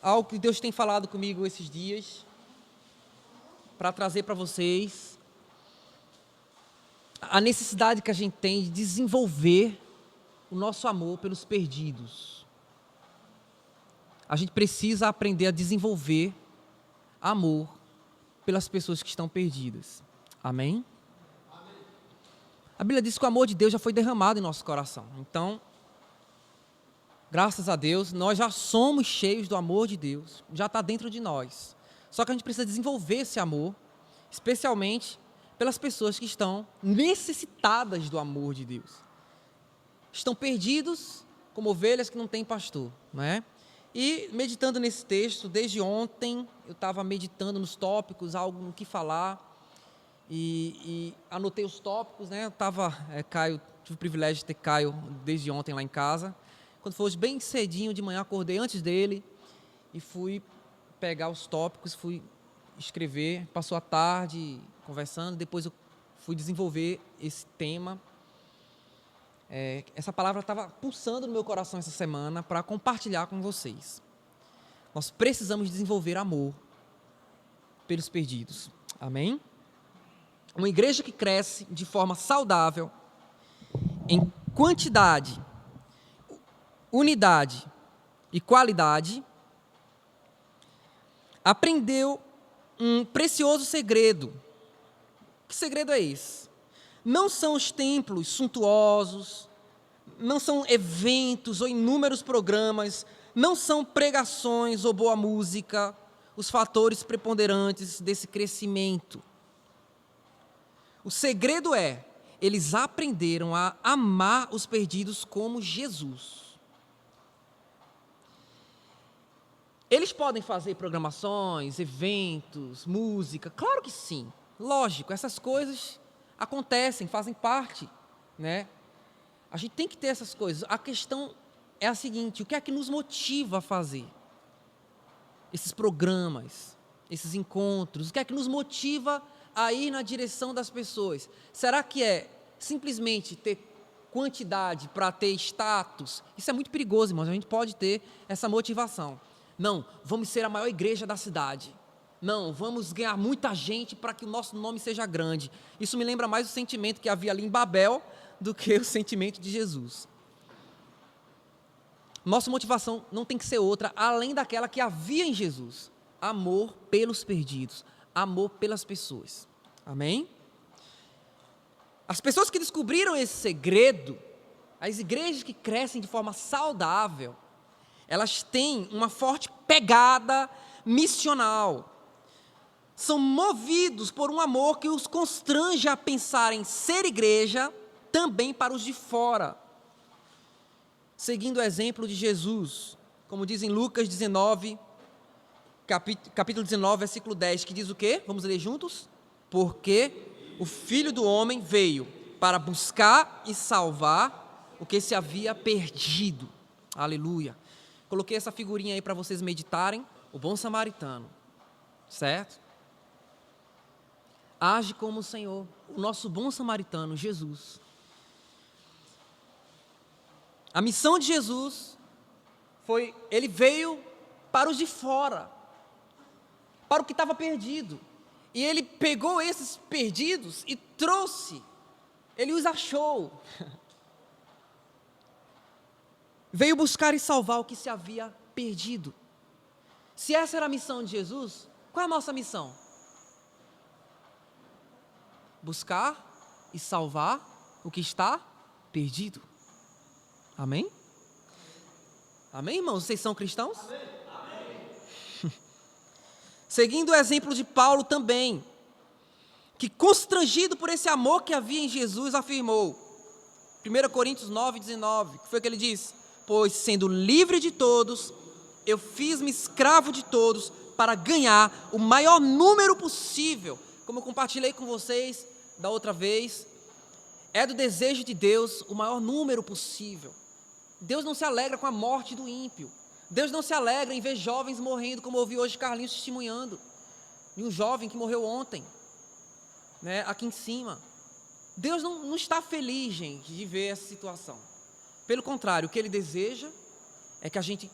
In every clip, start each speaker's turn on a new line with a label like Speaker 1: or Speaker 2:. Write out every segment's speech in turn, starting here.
Speaker 1: algo que Deus tem falado comigo esses dias, para trazer para vocês a necessidade que a gente tem de desenvolver o nosso amor pelos perdidos. A gente precisa aprender a desenvolver amor pelas pessoas que estão perdidas. Amém? A Bíblia diz que o amor de Deus já foi derramado em nosso coração. Então, graças a Deus, nós já somos cheios do amor de Deus, já está dentro de nós. Só que a gente precisa desenvolver esse amor, especialmente pelas pessoas que estão necessitadas do amor de Deus. Estão perdidos como ovelhas que não têm pastor, não é? E meditando nesse texto, desde ontem, eu estava meditando nos tópicos, algo no que falar, e anotei os tópicos, né? Eu Caio, tive o privilégio de ter Caio desde ontem lá em casa. Quando foi hoje, bem cedinho de manhã, acordei antes dele e fui pegar os tópicos, fui escrever. Passou a tarde conversando, depois eu fui desenvolver esse tema. Essa palavra estava pulsando no meu coração essa semana para compartilhar com vocês. Nós precisamos desenvolver amor pelos perdidos. Amém? Uma igreja que cresce de forma saudável, em quantidade, unidade e qualidade, aprendeu um precioso segredo. Que segredo é esse? Não são os templos suntuosos, não são eventos ou inúmeros programas, não são pregações ou boa música os fatores preponderantes desse crescimento. O segredo é, eles aprenderam a amar os perdidos como Jesus. Eles podem fazer programações, eventos, música, claro que sim, lógico, essas coisas acontecem, fazem parte, né? A gente tem que ter essas coisas. A questão é a seguinte: o que é que nos motiva a fazer esses programas, esses encontros? O que é que nos motiva a ir na direção das pessoas? Será que é simplesmente ter quantidade para ter status? Isso é muito perigoso, irmãos. A gente pode ter essa motivação. Não, vamos ser a maior igreja da cidade. Não, vamos ganhar muita gente para que o nosso nome seja grande. Isso me lembra mais o sentimento que havia ali em Babel do que o sentimento de Jesus. Nossa motivação não tem que ser outra, além daquela que havia em Jesus. Amor pelos perdidos, amor pelas pessoas. Amém? As pessoas que descobriram esse segredo, as igrejas que crescem de forma saudável, elas têm uma forte pegada missional. São movidos por um amor que os constrange a pensar em ser igreja também para os de fora. Seguindo o exemplo de Jesus, como diz em Lucas 19, capítulo 19, versículo 10, que diz o quê? Vamos ler juntos? Porque o Filho do Homem veio para buscar e salvar o que se havia perdido. Aleluia. Coloquei essa figurinha aí para vocês meditarem. O bom samaritano, certo? Age como o Senhor, o nosso bom samaritano, Jesus. A missão de Jesus foi, ele veio para os de fora, para o que estava perdido. E ele pegou esses perdidos e trouxe, ele os achou. Veio buscar e salvar o que se havia perdido. Se essa era a missão de Jesus, qual é a nossa missão? Buscar e salvar o que está perdido. Amém? Amém, irmãos? Vocês são cristãos? Amém. Seguindo o exemplo de Paulo também, que constrangido por esse amor que havia em Jesus, afirmou, 1 Coríntios 9, 19, que foi o que ele disse: pois sendo livre de todos, eu fiz-me escravo de todos para ganhar o maior número possível. Como eu compartilhei com vocês da outra vez, é do desejo de Deus o maior número possível. Deus não se alegra com a morte do ímpio. Deus não se alegra em ver jovens morrendo, como eu ouvi hoje Carlinhos testemunhando, de um jovem que morreu ontem, né, aqui em cima. Deus não está feliz, gente, de ver essa situação. Pelo contrário, o que Ele deseja é que a gente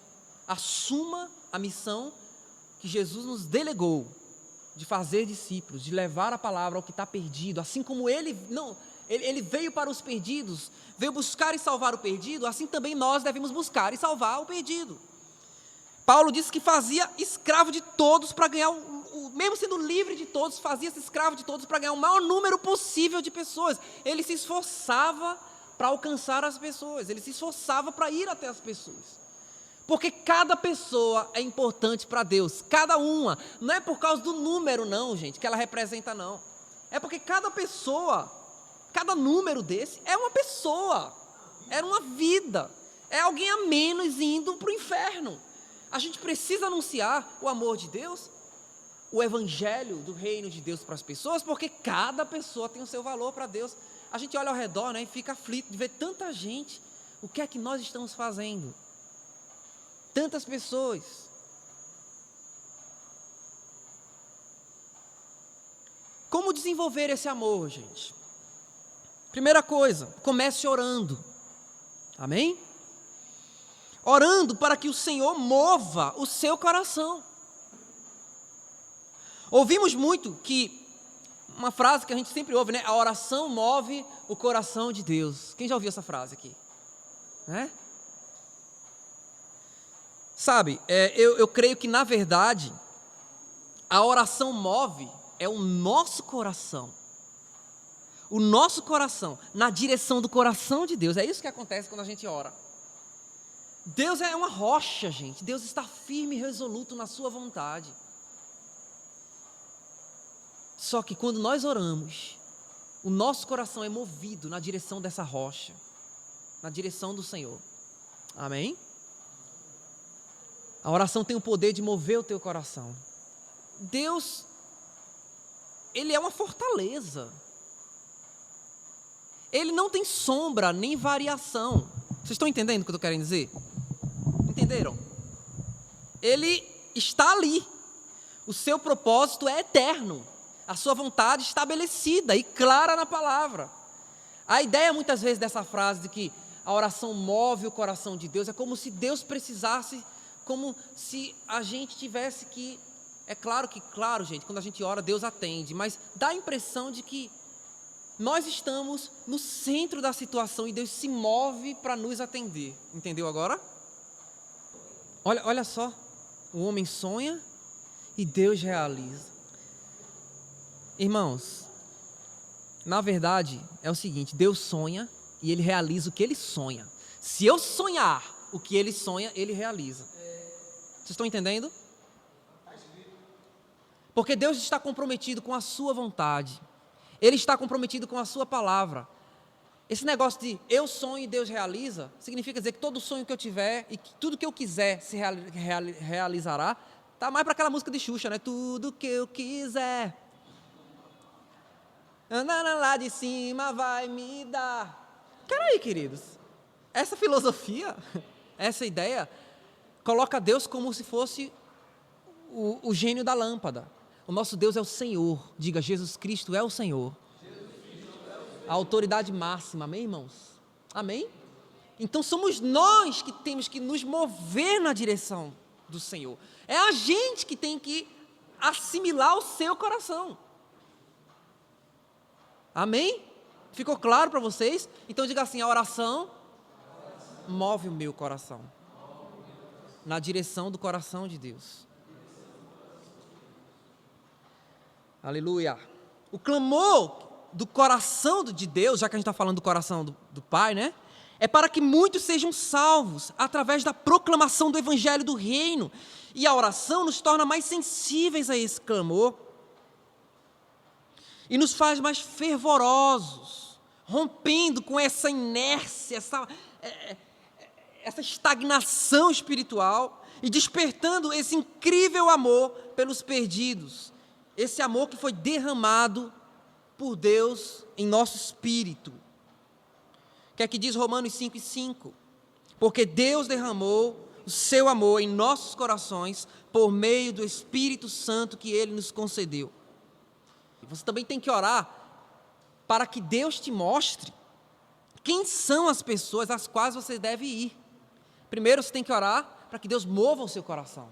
Speaker 1: assuma a missão que Jesus nos delegou, de fazer discípulos, de levar a palavra ao que está perdido, assim como ele veio para os perdidos, veio buscar e salvar o perdido, assim também nós devemos buscar e salvar o perdido. Paulo disse que fazia escravo de todos para ganhar, mesmo sendo livre de todos, fazia-se escravo de todos para ganhar o maior número possível de pessoas. Ele se esforçava para alcançar as pessoas, ele se esforçava para ir até as pessoas. Porque cada pessoa é importante para Deus, cada uma. Não é por causa do número, não, gente, que ela representa, não. É porque cada pessoa, cada número desse é uma pessoa, é uma vida, é alguém a menos indo para o inferno. A gente precisa anunciar o amor de Deus, o evangelho do reino de Deus para as pessoas, porque cada pessoa tem o seu valor para Deus. A gente olha ao redor, né, e fica aflito de ver tanta gente. O que é que nós estamos fazendo? Tantas pessoas. Como desenvolver esse amor, gente? Primeira coisa, comece orando. Amém? Orando para que o Senhor mova o seu coração. Ouvimos muito que, uma frase que a gente sempre ouve, né? A oração move o coração de Deus. Quem já ouviu essa frase aqui? Né? Sabe, eu creio que, na verdade, a oração move o nosso coração. O nosso coração, na direção do coração de Deus. É isso que acontece quando a gente ora. Deus é uma rocha, gente. Deus está firme e resoluto na sua vontade. Só que quando nós oramos, o nosso coração é movido na direção dessa rocha, na direção do Senhor. Amém? A oração tem o poder de mover o teu coração. Deus, Ele é uma fortaleza. Ele não tem sombra nem variação. Vocês estão entendendo o que eu estou querendo dizer? Entenderam? Ele está ali. O seu propósito é eterno. A sua vontade estabelecida e clara na palavra. A ideia muitas vezes dessa frase de que a oração move o coração de Deus é como se Deus precisasse, como se a gente tivesse que... É claro, gente, quando a gente ora, Deus atende, mas dá a impressão de que nós estamos no centro da situação e Deus se move para nos atender. Entendeu agora? Olha só, o homem sonha e Deus realiza. Irmãos, na verdade é o seguinte, Deus sonha e Ele realiza o que Ele sonha. Se eu sonhar o que Ele sonha, Ele realiza. Vocês estão entendendo? Porque Deus está comprometido com a sua vontade. Ele está comprometido com a sua palavra. Esse negócio de eu sonho e Deus realiza, significa dizer que todo sonho que eu tiver e que tudo que eu quiser se realizará. Tá mais para aquela música de Xuxa, né? Tudo que eu quiser, andando lá de cima vai me dar. Peraí, queridos. Essa filosofia, essa ideia, coloca Deus como se fosse o gênio da lâmpada. O nosso Deus é o Senhor. Diga, Jesus Cristo é o Senhor. A autoridade máxima, amém, irmãos? Amém? Então somos nós que temos que nos mover na direção do Senhor. É a gente que tem que assimilar o seu coração. Amém? Ficou claro para vocês? Então diga assim, a oração move o meu coração. Na direção do coração de Deus. Aleluia. O clamor do coração de Deus, já que a gente está falando do coração do Pai, né? É para que muitos sejam salvos através da proclamação do Evangelho do Reino. E a oração nos torna mais sensíveis a esse clamor e nos faz mais fervorosos, rompendo com essa inércia, essa estagnação espiritual e despertando esse incrível amor pelos perdidos. Esse amor que foi derramado por Deus em nosso espírito. O que é que diz Romanos 5:5? Porque Deus derramou o seu amor em nossos corações por meio do Espírito Santo que Ele nos concedeu. Você também tem que orar para que Deus te mostre quem são as pessoas às quais você deve ir. Primeiro você tem que orar para que Deus mova o seu coração.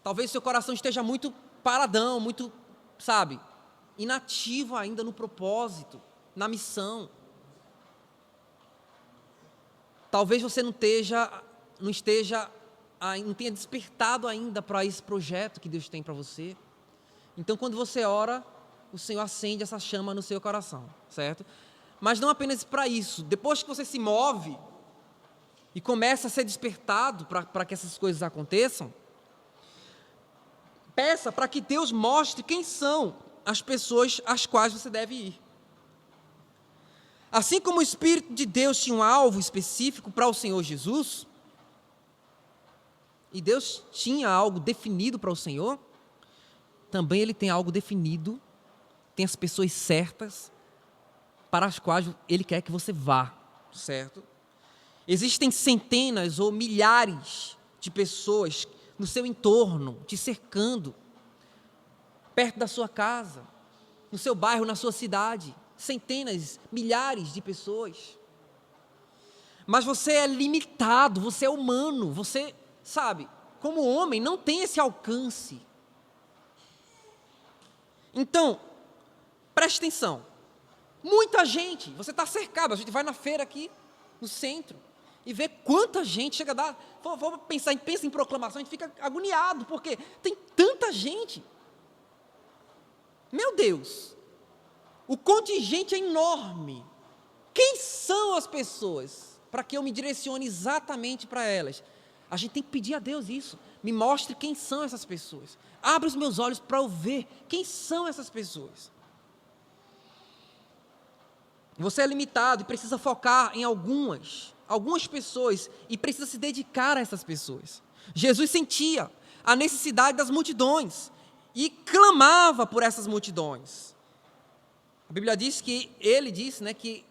Speaker 1: Talvez o seu coração esteja muito paradão, muito, sabe, inativo ainda no propósito, na missão. Talvez você não tenha despertado ainda para esse projeto que Deus tem para você. Então, quando você ora, o Senhor acende essa chama no seu coração, certo? Mas não apenas para isso. Depois que você se move e começa a ser despertado para que essas coisas aconteçam, peça para que Deus mostre quem são as pessoas às quais você deve ir. Assim como o Espírito de Deus tinha um alvo específico para o Senhor Jesus, e Deus tinha algo definido para o Senhor, também Ele tem algo definido, tem as pessoas certas para as quais Ele quer que você vá, certo? Existem centenas ou milhares de pessoas no seu entorno, te cercando, perto da sua casa, no seu bairro, na sua cidade. Centenas, milhares de pessoas. Mas você é limitado, você é humano, você, sabe, como homem, não tem esse alcance. Então, preste atenção. Muita gente, você está cercado, a gente vai na feira aqui, no centro, e vê quanta gente chega a dar. Pensa em proclamação, a gente fica agoniado, porque tem tanta gente. Meu Deus, o contingente é enorme. Quem são as pessoas para que eu me direcione exatamente para elas? A gente tem que pedir a Deus isso. Me mostre quem são essas pessoas. Abra os meus olhos para eu ver quem são essas pessoas. Você é limitado e precisa focar em algumas pessoas e precisa se dedicar a essas pessoas. Jesus sentia a necessidade das multidões e clamava por essas multidões. A Bíblia diz que ele disse, que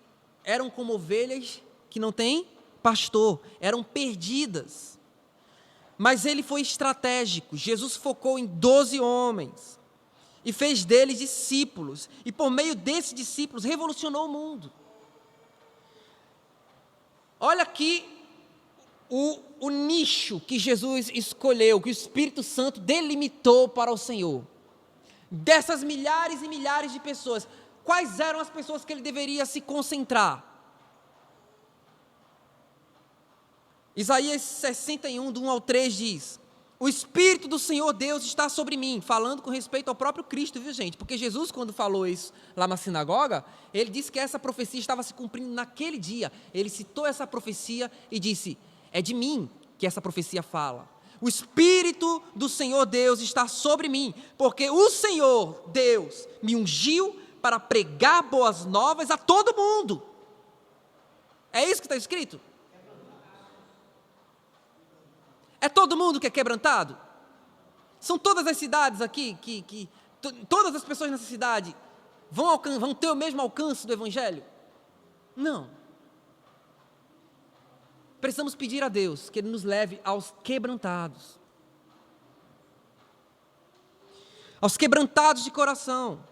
Speaker 1: eram como ovelhas que não têm pastor, eram perdidas. Mas ele foi estratégico. Jesus focou em 12 homens e fez deles discípulos, e por meio desses discípulos revolucionou o mundo. Olha aqui o nicho que Jesus escolheu, que o Espírito Santo delimitou para o Senhor. Dessas milhares e milhares de pessoas, quais eram as pessoas que ele deveria se concentrar? Isaías 61, do 1 ao 3 diz: o Espírito do Senhor Deus está sobre mim, falando com respeito ao próprio Cristo, viu gente? Porque Jesus, quando falou isso lá na sinagoga, ele disse que essa profecia estava se cumprindo naquele dia. Ele citou essa profecia e disse: é de mim que essa profecia fala. O Espírito do Senhor Deus está sobre mim, porque o Senhor Deus me ungiu para pregar boas novas a todo mundo. É isso que está escrito? É todo mundo que é quebrantado? São todas as cidades aqui, todas as pessoas nessa cidade vão ter o mesmo alcance do Evangelho? Não. Precisamos pedir a Deus que Ele nos leve aos quebrantados. Aos quebrantados de coração.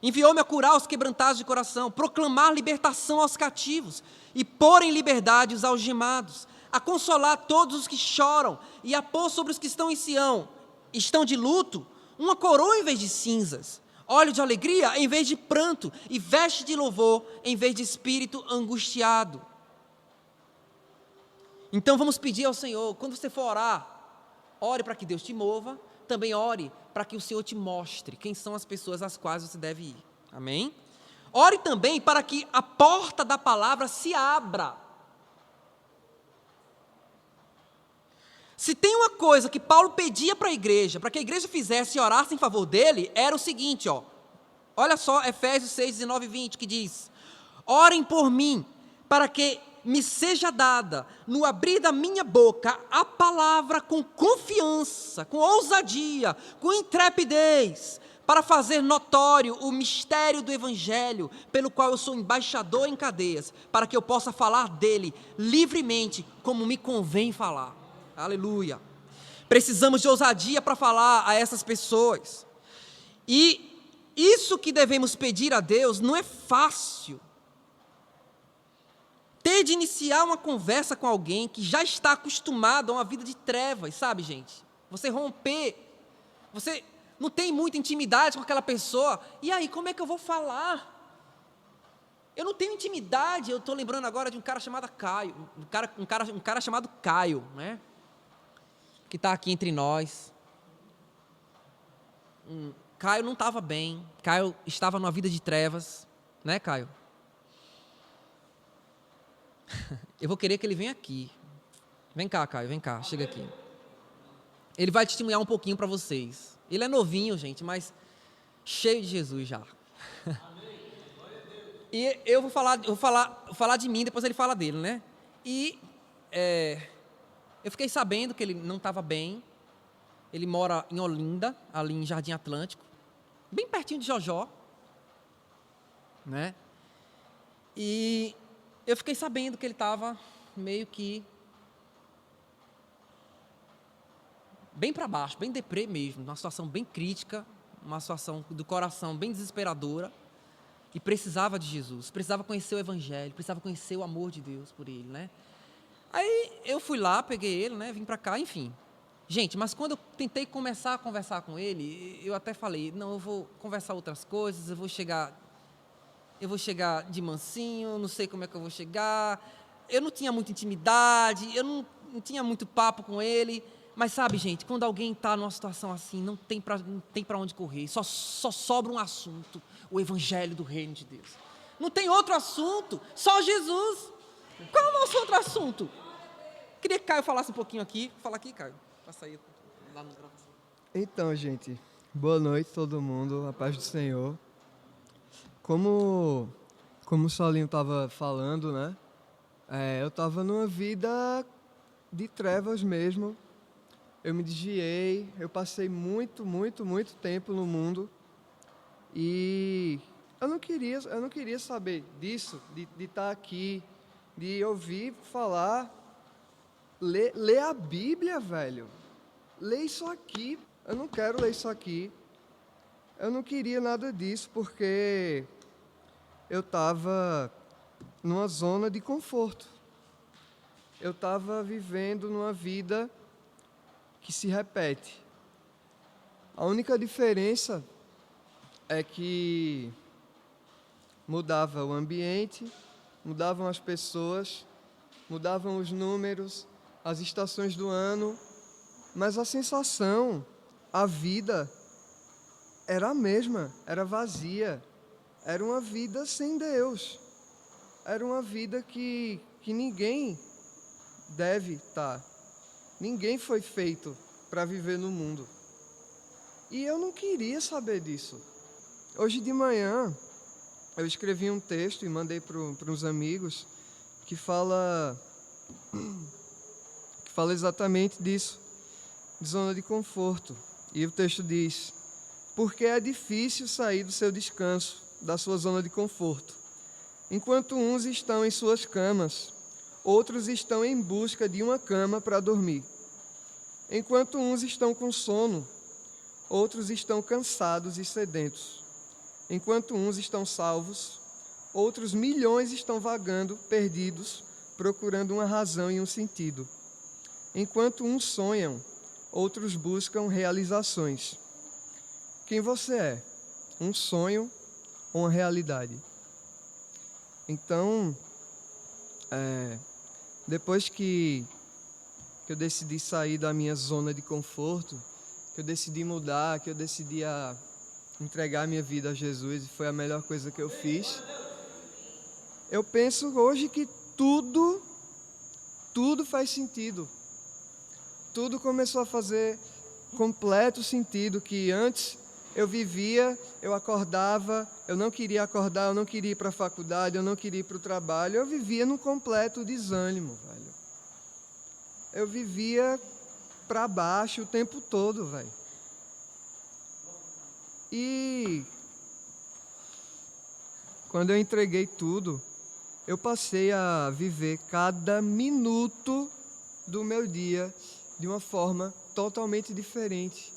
Speaker 1: Enviou-me a curar os quebrantados de coração, proclamar libertação aos cativos e pôr em liberdade os algemados, a consolar todos os que choram e a pôr sobre os que estão em Sião, estão de luto, uma coroa em vez de cinzas, óleo de alegria em vez de pranto e veste de louvor em vez de espírito angustiado. Então vamos pedir ao Senhor, quando você for orar, ore para que Deus te mova, também ore para que o Senhor te mostre quem são as pessoas às quais você deve ir. Amém? Ore também para que a porta da palavra se abra. Se tem uma coisa que Paulo pedia para a igreja, para que a igreja fizesse e orasse em favor dele, era o seguinte, olha só Efésios 6, 19 e 20, que diz: orem por mim, para que me seja dada, no abrir da minha boca, a palavra com confiança, com ousadia, com intrepidez, para fazer notório o mistério do Evangelho, pelo qual eu sou embaixador em cadeias, para que eu possa falar dele livremente, como me convém falar. Aleluia. Precisamos de ousadia para falar a essas pessoas. E isso que devemos pedir a Deus não é fácil. ter de iniciar uma conversa com alguém que já está acostumado a uma vida de trevas, sabe, gente? Você romper, você não tem muita intimidade com aquela pessoa, e aí, como é que eu vou falar? Eu não tenho intimidade, eu estou lembrando agora de um cara chamado Caio, um cara chamado Caio, né? Que está aqui entre nós. Caio não estava bem, Caio estava numa vida de trevas, né, Caio? Eu vou querer que ele venha aqui. Vem cá, Caio, vem cá, chega aqui. Ele vai testemunhar um pouquinho para vocês. Ele é novinho, gente, mas cheio de Jesus já. E eu vou falar de mim, depois ele fala dele, né? E eu fiquei sabendo que ele não estava bem. Ele mora em Olinda, ali em Jardim Atlântico, bem pertinho de Jojó, né? E eu fiquei sabendo que ele estava meio que bem para baixo, bem deprê mesmo, uma situação bem crítica, uma situação do coração bem desesperadora, e precisava de Jesus, precisava conhecer o Evangelho, precisava conhecer o amor de Deus por ele, né? Aí eu fui lá, peguei ele, né? Vim para cá, enfim. Gente, mas quando eu tentei começar a conversar com ele, eu até falei, não, eu vou conversar outras coisas, eu vou chegar de mansinho, não sei como é que eu vou chegar. Eu não tinha muita intimidade, eu não tinha muito papo com ele. Mas sabe, gente, quando alguém está numa situação assim, não tem para onde correr, só sobra um assunto, o Evangelho do Reino de Deus. Não tem outro assunto, só Jesus. Qual é o nosso outro assunto? Queria que Caio falasse um pouquinho aqui. Fala aqui, Caio. Passa aí lá no gravação.
Speaker 2: Então, gente, boa noite todo mundo, a paz do Senhor. Como o Solinho estava falando, né? Eu estava numa vida de trevas mesmo. Eu me desviei, eu passei muito tempo no mundo e eu não queria saber disso, de estar aqui, de ouvir falar, ler a Bíblia, velho. Lê isso aqui. Eu não quero ler isso aqui. Eu não queria nada disso porque eu estava numa zona de conforto. Eu estava vivendo numa vida que se repete. A única diferença é que mudava o ambiente, mudavam as pessoas, mudavam os números, as estações do ano, mas a sensação, a vida era a mesma, era vazia. Era uma vida sem Deus. Era uma vida que ninguém deve estar. Ninguém foi feito para viver no mundo. E eu não queria saber disso. Hoje de manhã, eu escrevi um texto e mandei para uns amigos que fala exatamente disso, de zona de conforto. E o texto diz: porque é difícil sair do seu descanso, da sua zona de conforto. Enquanto uns estão em suas camas, outros estão em busca de uma cama para dormir. Enquanto uns estão com sono, outros estão cansados e sedentos. Enquanto uns estão salvos, outros milhões estão vagando, perdidos, procurando uma razão e um sentido. Enquanto uns sonham, outros buscam realizações. Quem você é? Um sonho ou uma realidade? Então, depois que eu decidi sair da minha zona de conforto, que eu decidi mudar, que eu decidi entregar minha vida a Jesus, e foi a melhor coisa que eu fiz, eu penso hoje que tudo faz sentido. Tudo começou a fazer completo sentido, que antes eu vivia, eu acordava, eu não queria acordar, eu não queria ir para a faculdade, eu não queria ir para o trabalho, eu vivia num completo desânimo, velho. Eu vivia para baixo o tempo todo, velho. E quando eu entreguei tudo, eu passei a viver cada minuto do meu dia de uma forma totalmente diferente.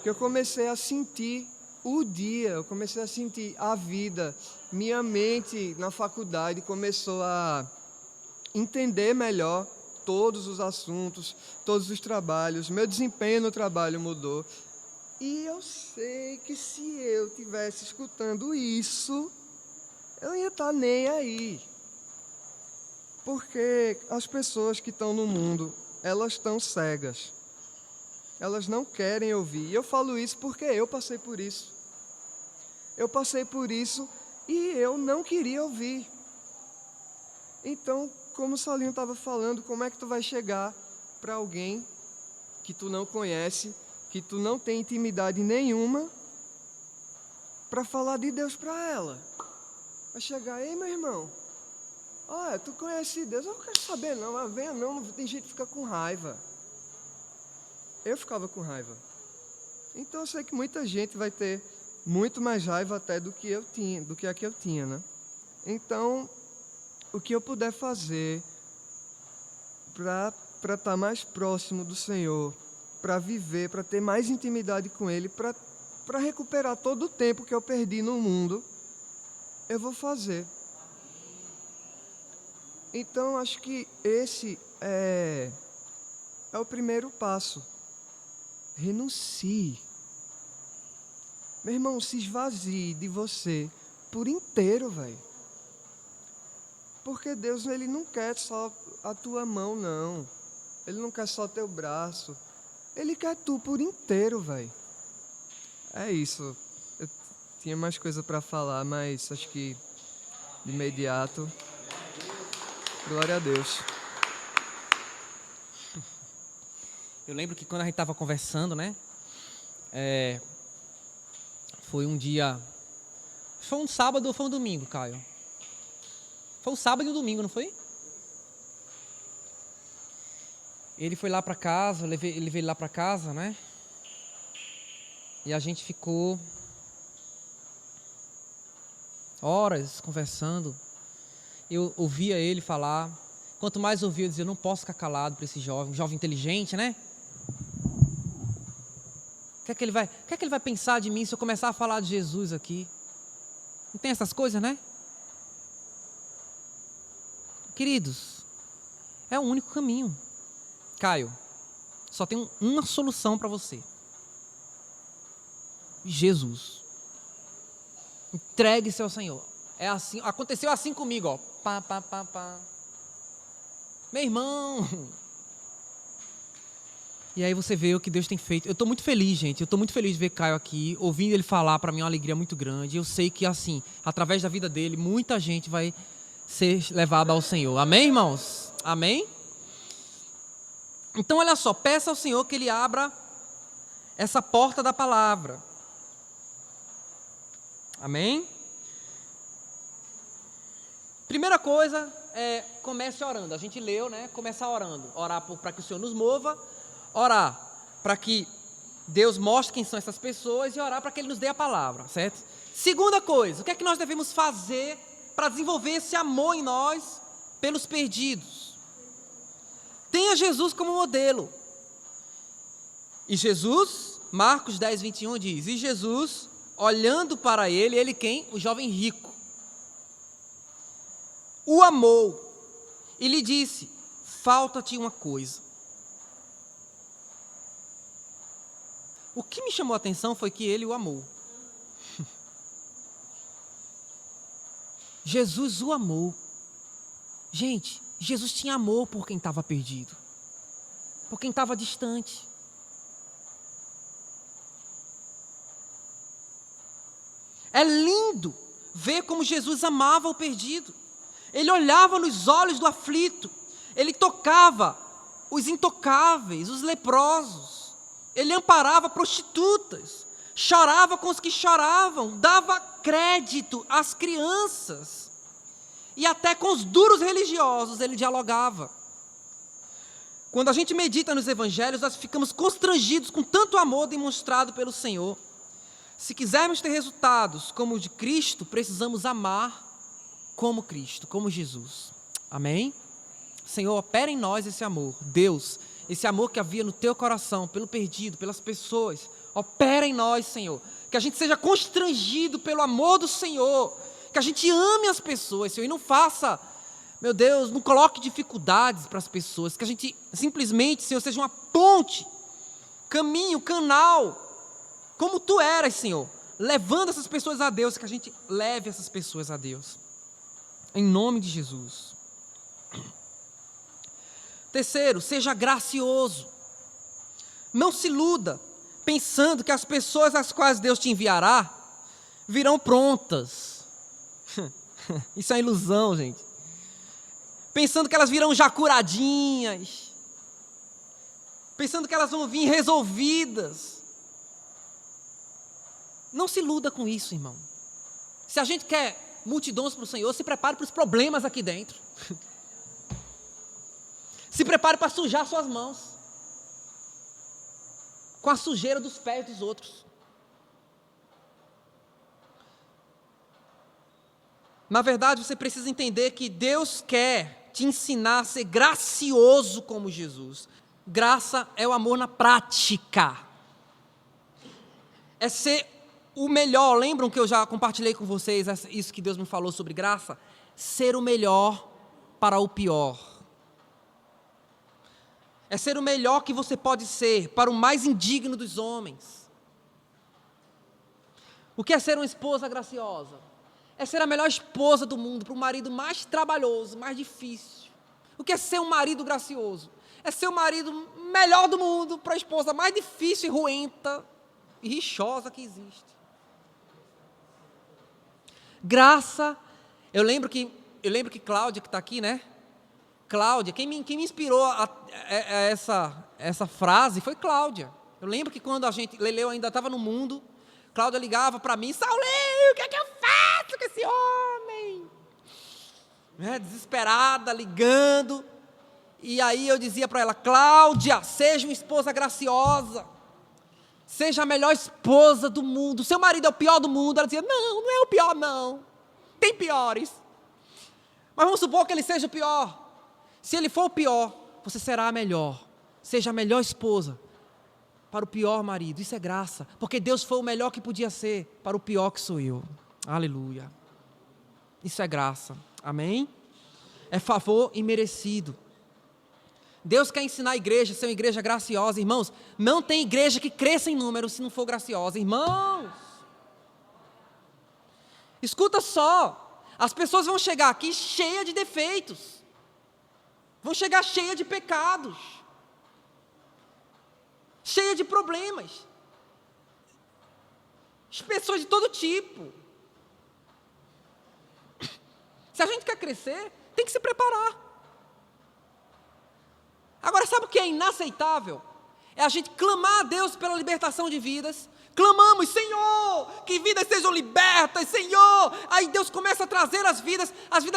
Speaker 2: Que eu comecei a sentir o dia, eu comecei a sentir a vida, minha mente na faculdade começou a entender melhor todos os assuntos, todos os trabalhos, meu desempenho no trabalho mudou. E eu sei que se eu estivesse escutando isso, eu ia estar nem aí. Porque as pessoas que estão no mundo, elas estão cegas. Elas não querem ouvir. E eu falo isso porque eu passei por isso. Eu passei por isso e eu não queria ouvir. Então, como o Saulinho estava falando, como é que tu vai chegar para alguém que tu não conhece, que tu não tem intimidade nenhuma, para falar de Deus para ela? Vai chegar, ei meu irmão, olha, tu conhece Deus? Eu não quero saber não, mas venha não, tem gente que fica com raiva. Eu ficava com raiva. Então eu sei que muita gente vai ter muito mais raiva até do que eu tinha, do que a que eu tinha, né? Então, o que eu puder fazer para estar mais próximo do Senhor, para viver, para ter mais intimidade com Ele, para recuperar todo o tempo que eu perdi no mundo, eu vou fazer. Então, acho que esse é o primeiro passo. Renuncie. Meu irmão, se esvazie de você por inteiro, velho. Porque Deus, Ele não quer só a tua mão, não. Ele não quer só teu braço. Ele quer tu por inteiro, velho. É isso. Eu tinha mais coisa para falar, mas acho que de imediato. Glória a Deus.
Speaker 1: Eu lembro que quando a gente estava conversando, né? Foi um dia... Foi um sábado ou foi um domingo, Caio? Foi um sábado e um domingo, não foi? Ele foi lá para casa, ele veio lá para casa, né? E a gente ficou horas conversando. Eu ouvia ele falar. Quanto mais ouvia, eu dizia, eu não posso ficar calado para esse jovem, um jovem inteligente, né? O que é que ele vai pensar de mim se eu começar a falar de Jesus aqui? Não tem essas coisas, né? Queridos, é o único caminho. Caio, só tem uma solução para você. Jesus. Entregue-se ao Senhor. É assim, aconteceu assim comigo, ó. Pá, pá, pá, pá. Meu irmão. E aí você vê o que Deus tem feito. Eu estou muito feliz, gente. Eu estou muito feliz de ver Caio aqui. Ouvindo ele falar, para mim é uma alegria muito grande. Eu sei que, assim, através da vida dele, muita gente vai ser levada ao Senhor. Amém, irmãos? Amém? Então, olha só. Peça ao Senhor que Ele abra essa porta da palavra. Amém? Primeira coisa é comece orando. A gente leu, né? Começar orando. Orar para que o Senhor nos mova. Orar para que Deus mostre quem são essas pessoas e orar para que Ele nos dê a palavra, certo? Segunda coisa, o que é que nós devemos fazer para desenvolver esse amor em nós pelos perdidos? Tenha Jesus como modelo. E Jesus, Marcos 10, 21 diz, e Jesus, olhando para ele quem? O jovem rico, o amou e lhe disse, falta-te uma coisa. O que me chamou a atenção foi que ele o amou. Jesus o amou. Gente, Jesus tinha amor por quem estava perdido, por quem estava distante. É lindo ver como Jesus amava o perdido. Ele olhava nos olhos do aflito, ele tocava os intocáveis, os leprosos. Ele amparava prostitutas, chorava com os que choravam, dava crédito às crianças e até com os duros religiosos ele dialogava. Quando a gente medita nos evangelhos, nós ficamos constrangidos com tanto amor demonstrado pelo Senhor. Se quisermos ter resultados como o de Cristo, precisamos amar como Cristo, como Jesus. Amém? Senhor, opera em nós esse amor. Deus, esse amor que havia no teu coração, pelo perdido, pelas pessoas, opera em nós, Senhor. Que a gente seja constrangido pelo amor do Senhor que a gente ame as pessoas, Senhor, e não faça, meu Deus, não coloque dificuldades para as pessoas, que a gente simplesmente, Senhor, seja uma ponte, caminho, canal, como Tu eras, Senhor, levando essas pessoas a Deus, que a gente leve essas pessoas a Deus, em nome de Jesus. Terceiro, seja gracioso, não se iluda, pensando que as pessoas às quais Deus te enviará, virão prontas, isso é uma ilusão, gente, pensando que elas virão já curadinhas, pensando que elas vão vir resolvidas. Não se iluda com isso, irmão. Se a gente quer multidões para o Senhor, se prepare para os problemas aqui dentro. Se prepare para sujar suas mãos com a sujeira dos pés dos outros. Na verdade, você precisa entender que Deus quer te ensinar a ser gracioso como Jesus. Graça é o amor na prática. É ser o melhor. Lembram que eu já compartilhei com vocês isso que Deus me falou sobre graça? Ser o melhor para o pior. É ser o melhor que você pode ser para o mais indigno dos homens. O que é ser uma esposa graciosa? É ser a melhor esposa do mundo para o marido mais trabalhoso, mais difícil. O que é ser um marido gracioso? É ser o marido melhor do mundo para a esposa mais difícil e ruenta e rixosa que existe. Graça, eu lembro que Cláudia, que está aqui, né? Cláudia, quem me inspirou a essa frase foi Cláudia. Eu lembro que quando Leleu ainda estava no mundo, Cláudia ligava para mim: Saulinho, o que é que eu faço com esse homem? Desesperada, ligando. E aí eu dizia para ela: Cláudia, seja uma esposa graciosa. Seja a melhor esposa do mundo. Seu marido é o pior do mundo. Ela dizia: não, não é o pior não. Tem piores. Mas vamos supor que ele seja o pior. Se ele for o pior, você será a melhor. Seja a melhor esposa para o pior marido. Isso é graça. Porque Deus foi o melhor que podia ser para o pior que sou eu. Aleluia. Isso é graça. Amém? É favor imerecido. Deus quer ensinar a igreja a ser uma igreja graciosa. Irmãos, não tem igreja que cresça em número se não for graciosa. Irmãos, escuta só. As pessoas vão chegar aqui cheias de defeitos. Vão chegar cheias de pecados. Cheias de problemas. Pessoas de todo tipo. Se a gente quer crescer, tem que se preparar. Agora, sabe o que é inaceitável? É a gente clamar a Deus pela libertação de vidas. Clamamos: Senhor, que vidas sejam libertas, Senhor. Aí Deus começa a trazer as vidas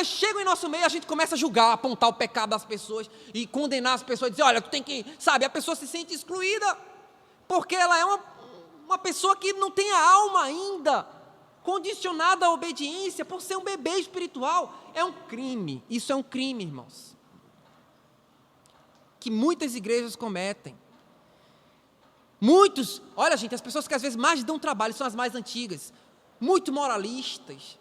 Speaker 1: chegam em nosso meio, a gente começa a julgar, apontar o pecado das pessoas e condenar as pessoas, dizer: olha, tu tem que, sabe, a pessoa se sente excluída, porque ela é uma pessoa que não tem a alma ainda condicionada à obediência, por ser um bebê espiritual. É um crime, isso é um crime, irmãos, que muitas igrejas cometem. Muitos, olha gente, as pessoas que às vezes mais dão trabalho são as mais antigas, muito moralistas,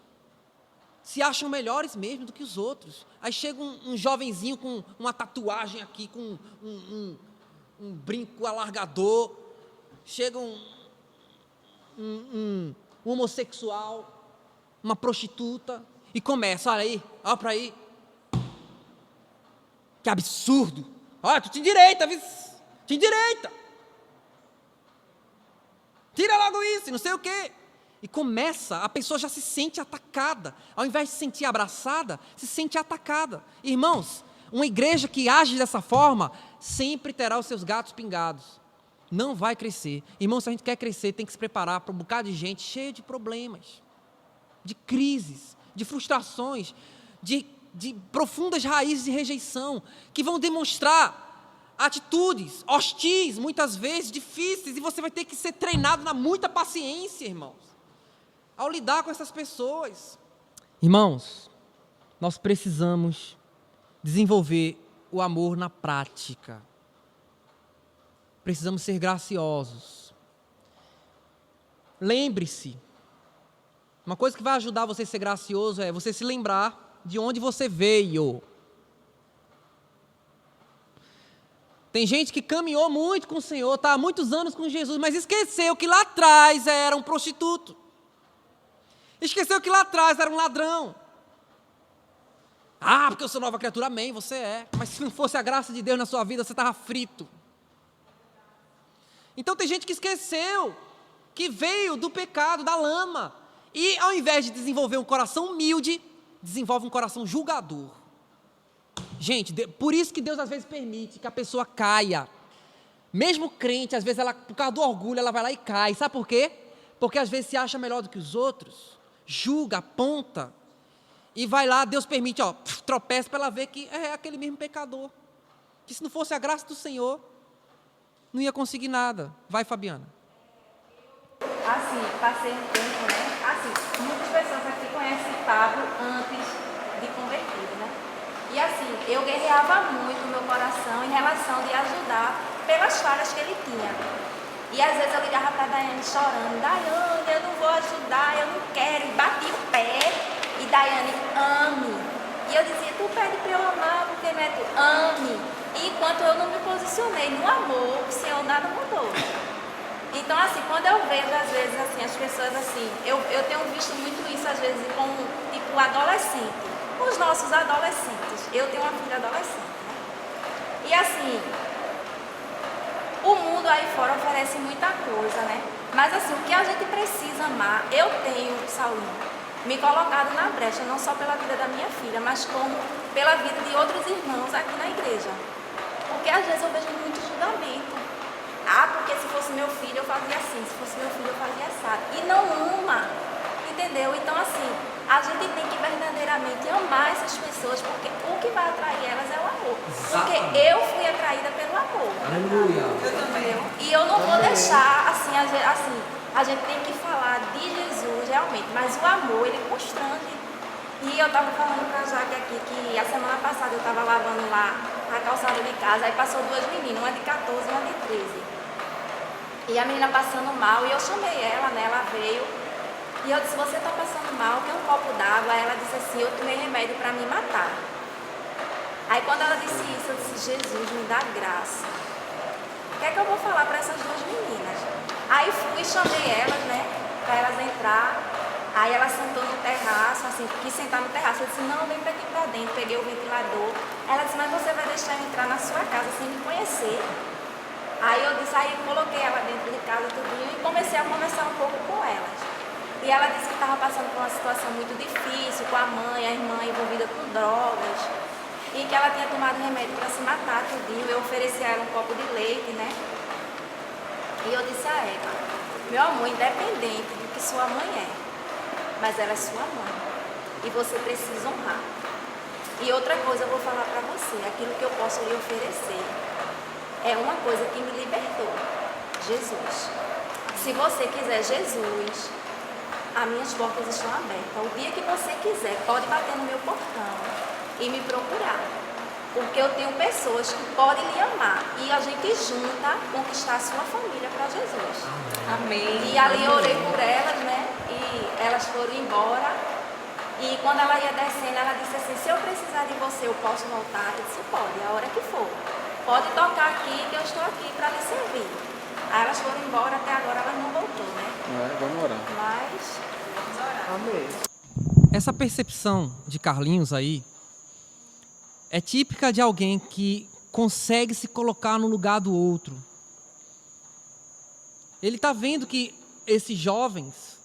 Speaker 1: se acham melhores mesmo do que os outros. Aí chega um jovenzinho com uma tatuagem aqui, com um brinco alargador, chega um homossexual, uma prostituta, e começa: olha para aí, que absurdo, olha, tu te endireita, te endireita. Tira logo isso, não sei o quê. E começa, a pessoa já se sente atacada. Ao invés de se sentir abraçada, se sente atacada. Irmãos, uma igreja que age dessa forma, sempre terá os seus gatos pingados. Não vai crescer. Irmãos, se a gente quer crescer, tem que se preparar para um bocado de gente cheia de problemas, de crises, de frustrações, de profundas raízes de rejeição, que vão demonstrar atitudes hostis, muitas vezes difíceis, e você vai ter que ser treinado na muita paciência, irmãos, ao lidar com essas pessoas. Irmãos, nós precisamos desenvolver o amor na prática. Precisamos ser graciosos. Lembre-se, Uma coisa que vai ajudar você a ser gracioso é você se lembrar de onde você veio. Tem gente que caminhou muito com o Senhor, está há muitos anos com Jesus, mas esqueceu que lá atrás era um prostituto. Esqueceu que lá atrás era um ladrão. Ah, porque eu sou nova criatura, amém, você é. Mas se não fosse a graça de Deus na sua vida, você estava frito. Então tem gente que esqueceu que veio do pecado, da lama. E ao invés de desenvolver um coração humilde, desenvolve um coração julgador. Gente, por isso que Deus às vezes permite que a pessoa caia. Mesmo crente, às vezes, ela, por causa do orgulho, ela vai lá e cai. Sabe por quê? Porque às vezes se acha melhor do que os outros, julga, aponta, e vai lá, Deus permite, tropeça para ela ver que é aquele mesmo pecador. Que se não fosse a graça do Senhor, não ia conseguir nada. Vai, Fabiana.
Speaker 3: Assim, passei um tempo, né? Assim, muitas pessoas aqui conhecem Pablo antes de convertido, né? E assim, eu guerreava muito no meu coração em relação de ajudar pelas falhas que ele tinha. E às vezes eu ligava para a Daiane chorando, Daiane, eu não vou ajudar, eu não quero, e bati o pé, e Daiane, ame. E eu dizia, tu pede para eu amar, porque né, tu ame. E enquanto eu não me posicionei no amor, o Senhor nada mudou. Então assim, quando eu vejo às vezes assim, as pessoas assim, eu tenho visto muito isso às vezes com tipo adolescente. Os nossos adolescentes. Eu tenho uma filha adolescente, né? E assim, o mundo aí fora oferece muita coisa, né? Mas assim, o que a gente precisa amar, eu tenho, Saulinho, me colocado na brecha, não só pela vida da minha filha, mas como pela vida de outros irmãos aqui na igreja. Porque às vezes eu vejo muito julgamento. Ah, porque se fosse meu filho eu fazia assim, se fosse meu filho eu fazia assado. E não ama, entendeu? Então assim, a gente tem que verdadeiramente amar essas pessoas, porque o que vai atrair elas é o amor. Porque eu fui atraída pelo amor.
Speaker 1: Aleluia.
Speaker 3: Eu também. E eu não vou deixar, assim, a gente tem que falar de Jesus realmente, mas o amor, ele constrange. E eu estava falando para a Jaque aqui que a semana passada eu estava lavando lá a calçada de casa, aí passou duas meninas, uma de 14 e uma de 13. E a menina passando mal, e eu chamei ela, né, ela veio. E eu disse, você está passando mal, quer um copo d'água? Ela disse assim, eu tomei remédio para me matar. Aí quando ela disse isso, eu disse, Jesus, me dá graça. O que é que eu vou falar para essas duas meninas? Aí fui, chamei elas, né, para elas entrar. Aí ela sentou no terraço, assim, quis sentar no terraço. Eu disse, não, vem para aqui para dentro. Peguei o ventilador. Ela disse, mas você vai deixar eu entrar na sua casa sem me conhecer? Aí eu disse, aí coloquei ela dentro de casa tudinho e comecei a conversar um pouco com elas. E ela disse que estava passando por uma situação muito difícil com a mãe, a irmã envolvida com drogas. E que ela tinha tomado remédio para se matar tudinho. Eu ofereci a ela um copo de leite, né? E eu disse a ela, meu amor, independente do que sua mãe é, mas ela é sua mãe. E você precisa honrar. E outra coisa eu vou falar para você, aquilo que eu posso lhe oferecer é uma coisa que me libertou, Jesus. Se você quiser Jesus, as minhas portas estão abertas. O dia que você quiser, pode bater no meu portão e me procurar. Porque eu tenho pessoas que podem lhe amar. E a gente junta conquistar a sua família para Jesus.
Speaker 4: Amém.
Speaker 3: E ali eu orei por elas, né? E elas foram embora. E quando ela ia descendo, ela disse assim, se eu precisar de você, eu posso voltar? Eu disse, pode, a hora que for. Pode tocar aqui, que eu estou aqui para lhe servir. Aí elas foram embora, até agora elas não voltou, né?
Speaker 5: Vamos orar.
Speaker 3: Mas, vamos orar.
Speaker 2: Amém.
Speaker 1: Essa percepção de Carlinhos aí é típica de alguém que consegue se colocar no lugar do outro. Ele está vendo que esses jovens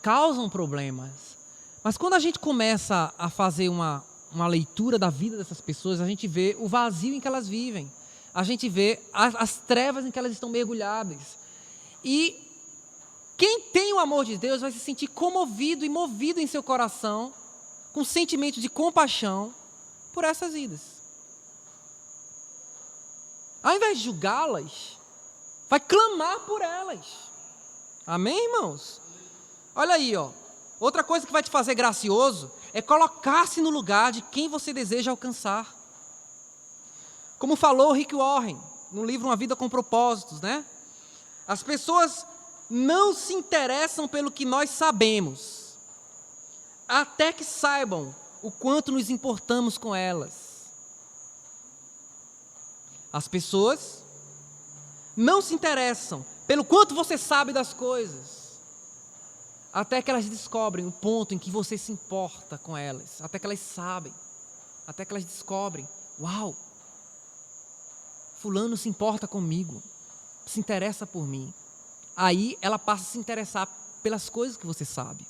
Speaker 1: causam problemas. Mas quando a gente começa a fazer uma leitura da vida dessas pessoas, a gente vê o vazio em que elas vivem. A gente vê as trevas em que elas estão mergulhadas. E quem tem o amor de Deus vai se sentir comovido e movido em seu coração, com sentimento de compaixão por essas vidas. Ao invés de julgá-las, vai clamar por elas. Amém, irmãos? Olha aí, ó. Outra coisa que vai te fazer gracioso é colocar-se no lugar de quem você deseja alcançar. Como falou Rick Warren, no livro Uma Vida com Propósitos, né? As pessoas não se interessam pelo que nós sabemos, até que saibam o quanto nos importamos com elas. As pessoas não se interessam pelo quanto você sabe das coisas, até que elas descobrem o ponto em que você se importa com elas, até que elas sabem, até que elas descobrem, uau, fulano se importa comigo, se interessa por mim. Aí ela passa a se interessar pelas coisas que você sabe.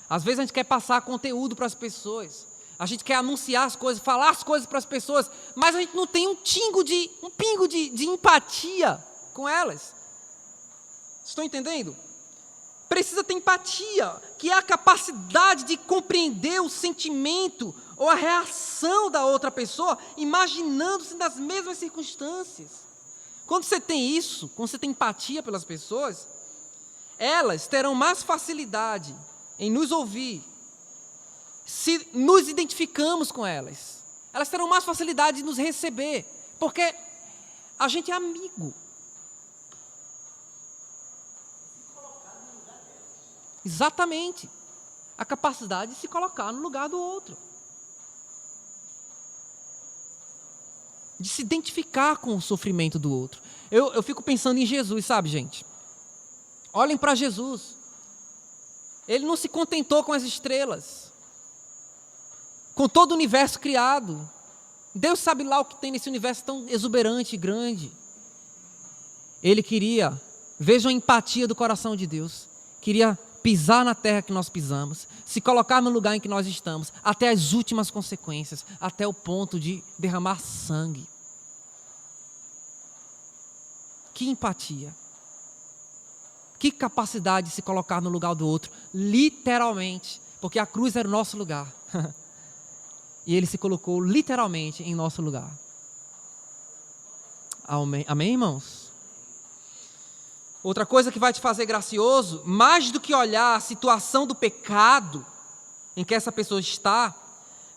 Speaker 1: Às vezes a gente quer passar conteúdo para as pessoas, a gente quer anunciar as coisas, falar as coisas para as pessoas, mas a gente não tem um pingo de empatia com elas. Estão entendendo? Precisa ter empatia, que é a capacidade de compreender o sentimento ou a reação da outra pessoa, imaginando-se nas mesmas circunstâncias. Quando você tem isso, quando você tem empatia pelas pessoas, elas terão mais facilidade em nos ouvir, se nos identificamos com elas. Elas terão mais facilidade de nos receber, porque a gente é amigo. Exatamente. A capacidade de se colocar no lugar do outro. De se identificar com o sofrimento do outro. Eu fico pensando em Jesus, sabe, gente? Olhem para Jesus. Ele não se contentou com as estrelas, com todo o universo criado. Deus sabe lá o que tem nesse universo tão exuberante e grande. Ele queria, vejam a empatia do coração de Deus, queria pisar na terra que nós pisamos, se colocar no lugar em que nós estamos, até as últimas consequências, até o ponto de derramar sangue. Que empatia. Que capacidade de se colocar no lugar do outro, literalmente, porque a cruz era o nosso lugar. E ele se colocou literalmente em nosso lugar. Amém, amém, irmãos? Outra coisa que vai te fazer gracioso, mais do que olhar a situação do pecado em que essa pessoa está,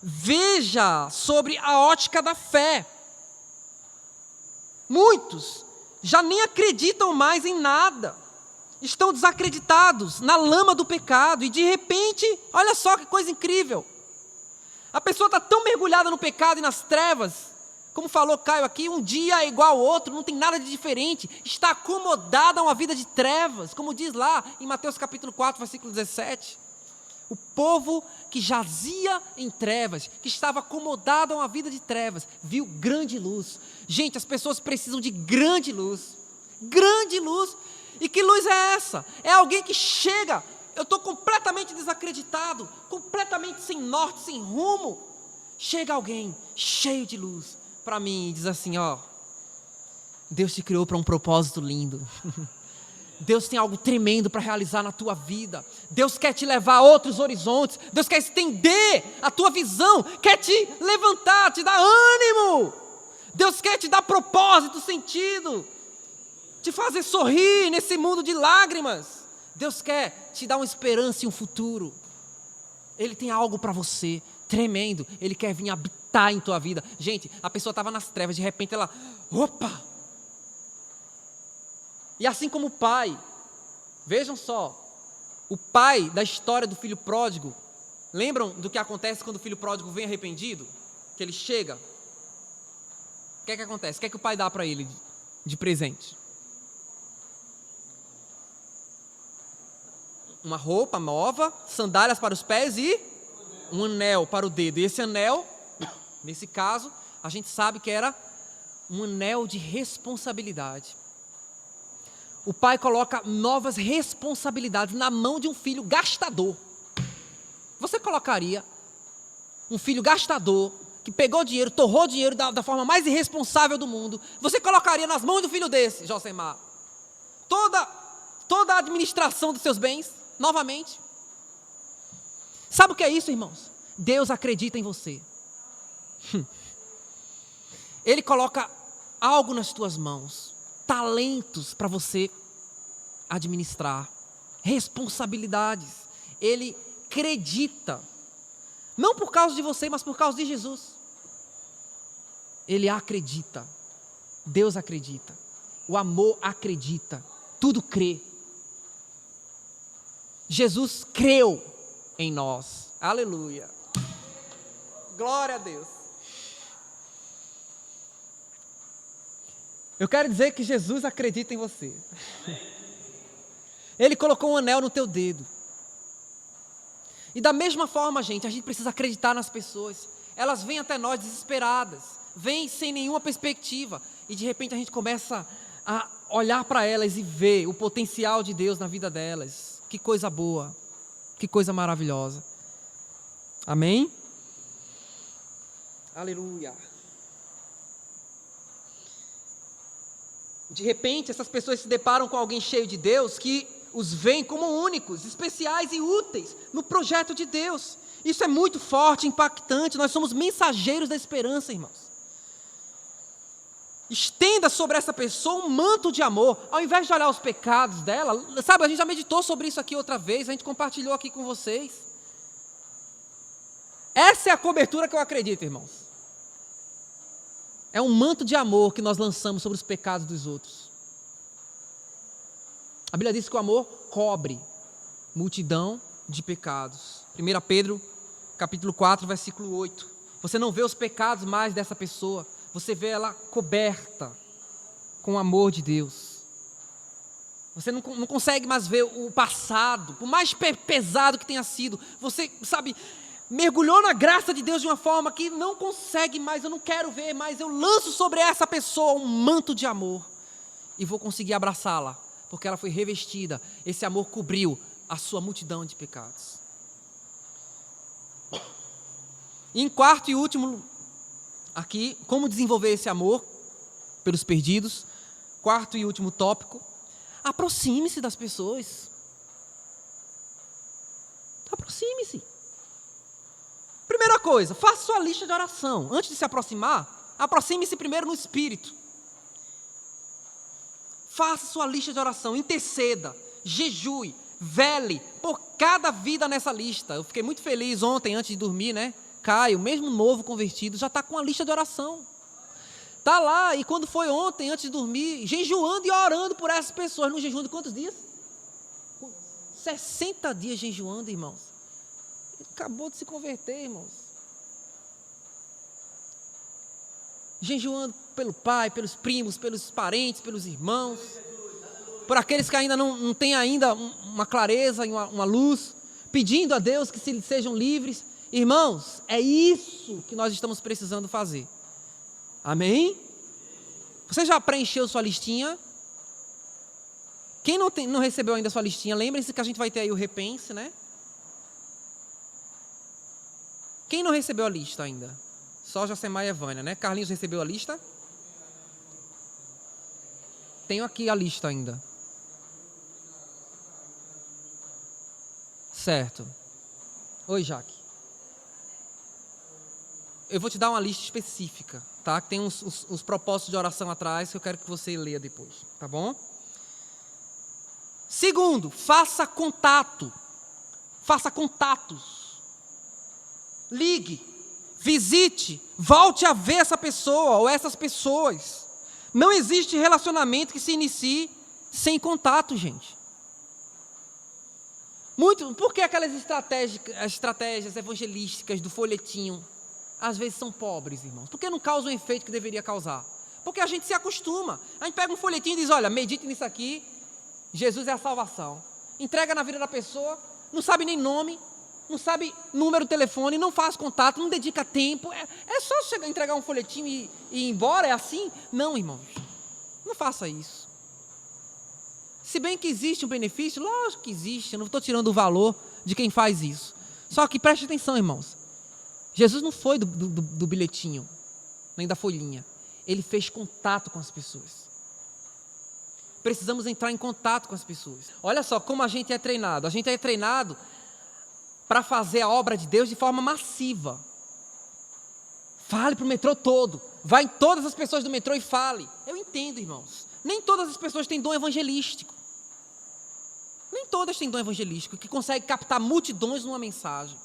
Speaker 1: veja sobre a ótica da fé. Muitos já nem acreditam mais em nada. Estão desacreditados na lama do pecado e de repente, olha só que coisa incrível. A pessoa está tão mergulhada no pecado e nas trevas, como falou Caio aqui, um dia é igual ao outro, não tem nada de diferente, está acomodada a uma vida de trevas, como diz lá em Mateus capítulo 4, versículo 17. O povo que jazia em trevas, que estava acomodado a uma vida de trevas, viu grande luz. Gente, as pessoas precisam de grande luz. Grande luz. E que luz é essa? É alguém que chega, eu estou completamente desacreditado, completamente sem norte, sem rumo. Chega alguém cheio de luz para mim e diz assim, ó, Deus te criou para um propósito lindo. Deus tem algo tremendo para realizar na tua vida. Deus quer te levar a outros horizontes. Deus quer estender a tua visão, quer te levantar, te dar ânimo. Deus quer te dar propósito, sentido, te fazer sorrir nesse mundo de lágrimas. Deus quer te dar uma esperança e um futuro. Ele tem algo para você tremendo. Ele quer vir habitar em tua vida. Gente, a pessoa estava nas trevas, de repente ela, opa! E assim como o pai, vejam só, o pai da história do filho pródigo, lembram do que acontece quando o filho pródigo vem arrependido? Que ele chega, o que é que acontece? O que é que o pai dá para ele de presente? Uma roupa nova, sandálias para os pés e um anel para o dedo. E esse anel, nesse caso, a gente sabe que era um anel de responsabilidade. O pai coloca novas responsabilidades na mão de um filho gastador. Você colocaria um filho gastador, que pegou dinheiro, torrou dinheiro da forma mais irresponsável do mundo, você colocaria nas mãos do filho desse, Josemar, toda a administração dos seus bens, novamente? Sabe o que é isso, irmãos? Deus acredita em você. Ele coloca algo nas tuas mãos, talentos para você administrar, responsabilidades. Ele acredita, não por causa de você, mas por causa de Jesus. Ele acredita, Deus acredita, o amor acredita, tudo crê. Jesus creu em nós. Aleluia. Glória a Deus. Eu quero dizer que Jesus acredita em você. Ele colocou um anel no teu dedo. E da mesma forma, gente, a gente precisa acreditar nas pessoas. Elas vêm até nós desesperadas, vêm sem nenhuma perspectiva. E de repente a gente começa a olhar para elas e ver o potencial de Deus na vida delas. Que coisa boa, que coisa maravilhosa. Amém? Aleluia. De repente essas pessoas se deparam com alguém cheio de Deus que os veem como únicos, especiais e úteis no projeto de Deus. Isso é muito forte, impactante. Nós somos mensageiros da esperança, irmãos. Estenda sobre essa pessoa um manto de amor, ao invés de olhar os pecados dela. Sabe, a gente já meditou sobre isso aqui outra vez, a gente compartilhou aqui com vocês. Essa é a cobertura que eu acredito, irmãos. É um manto de amor que nós lançamos sobre os pecados dos outros. A Bíblia diz que o amor cobre multidão de pecados. 1 Pedro, capítulo 4, versículo 8. Você não vê os pecados mais dessa pessoa, você vê ela coberta com o amor de Deus. Você não consegue mais ver o passado, por mais pesado que tenha sido. Você, sabe, mergulhou na graça de Deus de uma forma que não consegue mais, eu não quero ver mais. Eu lanço sobre essa pessoa um manto de amor e vou conseguir abraçá-la, porque ela foi revestida. Esse amor cobriu a sua multidão de pecados. E em quarto e último, aqui, como desenvolver esse amor pelos perdidos. Quarto e último tópico: aproxime-se das pessoas. Aproxime-se. Primeira coisa, faça sua lista de oração. Antes de se aproximar, aproxime-se primeiro no espírito. Faça sua lista de oração, interceda, jejue, vele por cada vida nessa lista. Eu fiquei muito feliz ontem, antes de dormir, né? Caio, mesmo novo convertido, já está com a lista de oração. Está lá, e quando foi ontem, antes de dormir, jejuando e orando por essas pessoas. No jejum de quantos dias? 60 dias jejuando, irmãos. Ele acabou de se converter, irmãos. Jejuando pelo pai, pelos primos, pelos parentes, pelos irmãos. Por aqueles que ainda não têm ainda uma clareza, uma luz. Pedindo a Deus que sejam livres. Irmãos, é isso que nós estamos precisando fazer. Amém? Você já preencheu sua listinha? Quem não recebeu ainda sua listinha, lembre-se que a gente vai ter aí o repense, né? Quem não recebeu a lista ainda? Só Jacemar e Evânia, né? Carlinhos recebeu a lista? Tenho aqui a lista ainda. Certo. Oi, Jaque. Eu vou te dar uma lista específica, tá? Que tem uns propósitos de oração atrás que eu quero que você leia depois, tá bom? Segundo, faça contato. Faça contatos. Ligue, visite, volte a ver essa pessoa ou essas pessoas. Não existe relacionamento que se inicie sem contato, gente. Por que aquelas estratégias evangelísticas do folhetinho às vezes são pobres, irmãos? Por que não causam o efeito que deveria causar? Porque a gente se acostuma. A gente pega um folhetinho e diz: olha, medite nisso aqui, Jesus é a salvação. Entrega na vida da pessoa, não sabe nem nome, não sabe número de telefone, não faz contato, não dedica tempo. É só entregar um folhetinho e ir embora? É assim? Não, irmãos. Não faça isso. Se bem que existe um benefício, lógico que existe, eu não estou tirando o valor de quem faz isso. Só que preste atenção, irmãos. Jesus não foi do bilhetinho, nem da folhinha. Ele fez contato com as pessoas. Precisamos entrar em contato com as pessoas. Olha só como a gente é treinado. A gente é treinado para fazer a obra de Deus de forma massiva. Fale para o metrô todo. Vá em todas as pessoas do metrô e fale. Eu entendo, irmãos. Nem todas as pessoas têm dom evangelístico. Nem todas têm dom evangelístico que consegue captar multidões numa mensagem.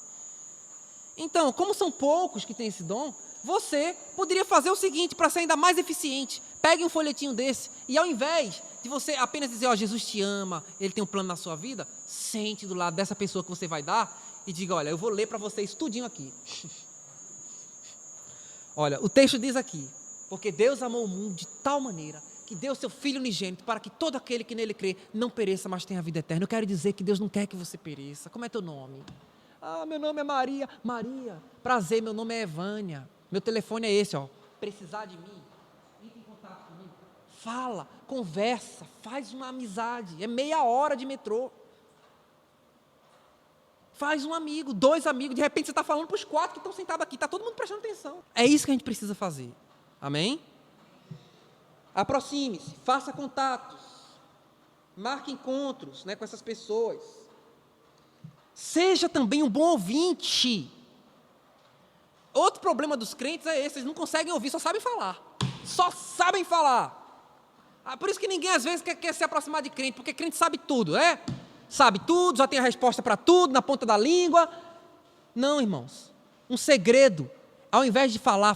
Speaker 1: Então, como são poucos que têm esse dom, você poderia fazer o seguinte para ser ainda mais eficiente. Pegue um folhetinho desse e ao invés de você apenas dizer: ó, Jesus te ama, Ele tem um plano na sua vida, sente do lado dessa pessoa que você vai dar e diga, olha, eu vou ler para vocês tudinho aqui. Olha, o texto diz aqui, porque Deus amou o mundo de tal maneira que deu seu Filho unigênito para que todo aquele que nele crê não pereça, mas tenha vida eterna. Eu quero dizer que Deus não quer que você pereça. Como é teu nome? Ah, meu nome é Maria. Maria, prazer, meu nome é Evânia. Meu telefone é esse, ó. Precisar de mim, entre em contato comigo. Fala, conversa, faz uma amizade. É meia hora de metrô. Faz um amigo, 2 amigos, de repente você está falando para os 4 que estão sentados aqui, está todo mundo prestando atenção. É isso que a gente precisa fazer. Amém? Aproxime-se, faça contatos, marque encontros, né, com essas pessoas. Seja também um bom ouvinte. Outro problema dos crentes é esse, eles não conseguem ouvir, só sabem falar. Só sabem falar. Por isso que ninguém às vezes quer se aproximar de crente, porque crente sabe tudo, né? Sabe tudo, já tem a resposta para tudo, na ponta da língua. Não, irmãos. Um segredo, ao invés de falar,